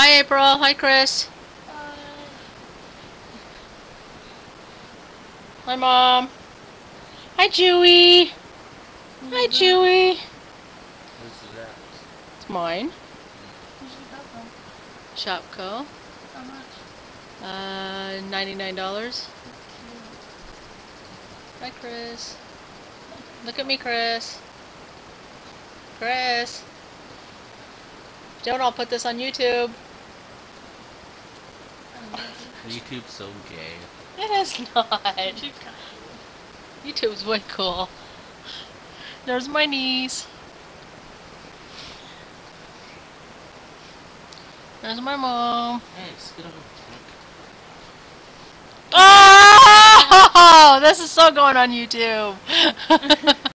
Hi, April. Hi, Chris. Hi, Mom. Hi, Jewy. Hi, Jewy. Who's that? It's mine. Where'd you get that from? Shopco. How much? $99. Cute. Hi, Chris. Look at me, Chris. Chris. Don't I'll put this on YouTube. YouTube's so gay. It is not. YouTube's kind of cool. YouTube's way cool. There's my niece. There's my mom. Hey, sit over the truck. Oh! This is so going on YouTube.